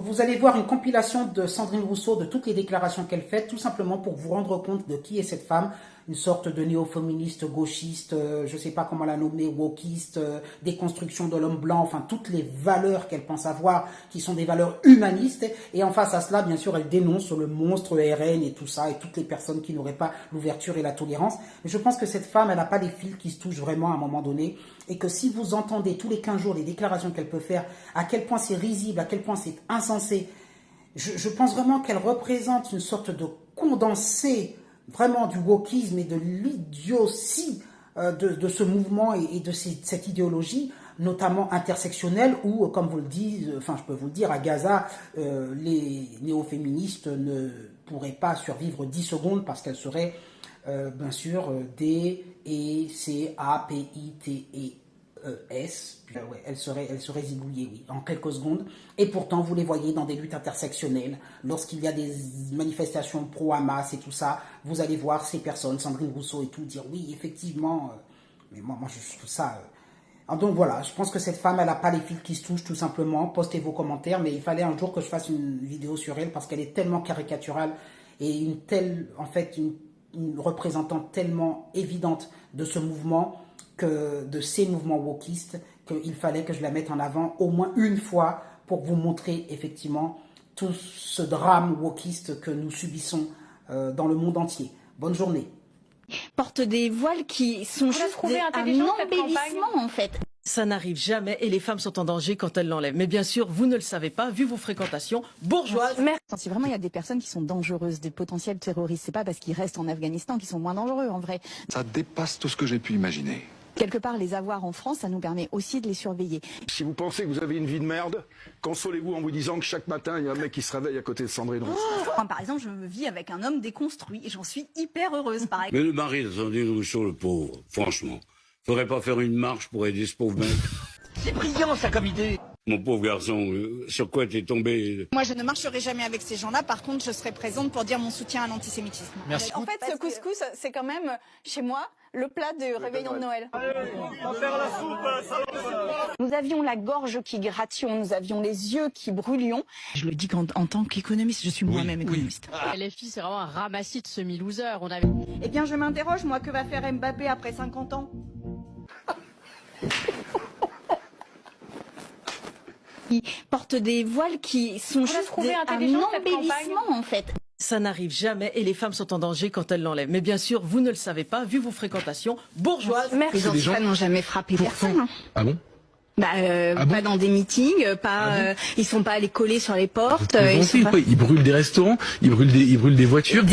vous allez voir une compilation de Sandrine Rousseau de toutes les déclarations qu'elle fait, tout simplement pour vous rendre compte de qui est cette femme, une sorte de néo-féministe, gauchiste, je ne sais pas comment la nommer, wokiste, déconstruction de l'homme blanc, enfin toutes les valeurs qu'elle pense avoir, qui sont des valeurs humanistes. Et en face à cela, bien sûr, elle dénonce le monstre RN et tout ça, et toutes les personnes qui n'auraient pas l'ouverture et la tolérance. Mais je pense que cette femme, elle n'a pas les fils qui se touchent vraiment à un moment donné, et que si vous entendez tous les 15 jours les déclarations qu'elle peut faire, à quel point c'est risible, à quel point c'est insensé, je pense vraiment qu'elle représente une sorte de condensé vraiment du wokisme et de l'idiotie de ce mouvement et de cette idéologie, notamment intersectionnelle, où, comme vous le dites, enfin je peux vous le dire, à Gaza, les néo-féministes ne pourraient pas survivre 10 secondes parce qu'elles seraient, bien sûr, D-E-C-A-P-I-T-E-S. Ouais, elle serait zigouillée, oui, en quelques secondes. Et pourtant, vous les voyez dans des luttes intersectionnelles. Lorsqu'il y a des manifestations pro-Hamas et tout ça, vous allez voir ces personnes, Sandrine Rousseau et tout, dire oui, effectivement. Mais moi, je trouve ça. Donc voilà, je pense que cette femme, elle n'a pas les fils qui se touchent, tout simplement. Postez vos commentaires, mais il fallait un jour que je fasse une vidéo sur elle parce qu'elle est tellement caricaturale et une représentante tellement évidente de ce mouvement, de ces mouvements wokistes, qu'il fallait que je la mette en avant au moins une fois pour vous montrer effectivement tout ce drame wokiste que nous subissons dans le monde entier. Bonne journée. Porte des voiles qui sont juste un embellissement en fait. Ça n'arrive jamais et les femmes sont en danger quand elles l'enlèvent. Mais bien sûr, vous ne le savez pas, vu vos fréquentations bourgeoises. Si vraiment il y a des personnes qui sont dangereuses, des potentiels terroristes, c'est pas parce qu'ils restent en Afghanistan qu'ils sont moins dangereux en vrai. Ça dépasse tout ce que j'ai pu imaginer. Quelque part, les avoir en France, ça nous permet aussi de les surveiller. Si vous pensez que vous avez une vie de merde, consolez-vous en vous disant que chaque matin, il y a un mec qui se réveille à côté de Sandrine Rousseau. Par exemple, je vis avec un homme déconstruit et j'en suis hyper heureuse, par exemple. Mais le mari de Sandrine Rousseau, le pauvre, franchement, faudrait pas faire une marche pour aider ce pauvre mec. C'est brillant, ça, comme idée. Mon pauvre garçon, sur quoi t'es tombé? Moi, je ne marcherai jamais avec ces gens-là. Par contre, je serai présente pour dire mon soutien à l'antisémitisme. Merci. En fait, ce couscous, c'est quand même, chez moi, le plat du réveillon de Noël. Nous avions la gorge qui gratillon, nous avions les yeux qui brûlions. Je le dis qu'en tant qu'économiste, je suis moi-même économiste. Les filles, c'est vraiment un ramassis de semi-losers. Eh bien, je m'interroge, moi, que va faire Mbappé après 50 ans? Qui portent des voiles qui sont juste un embellissement en fait. Ça n'arrive jamais et les femmes sont en danger quand elles l'enlèvent. Mais bien sûr, vous ne le savez pas, vu vos fréquentations bourgeoises. Les enfants n'ont jamais frappé personne. Hein. Ah bon? Pas dans des meetings, ils sont pas allés coller sur les portes. Ils brûlent des restaurants, ils brûlent des voitures.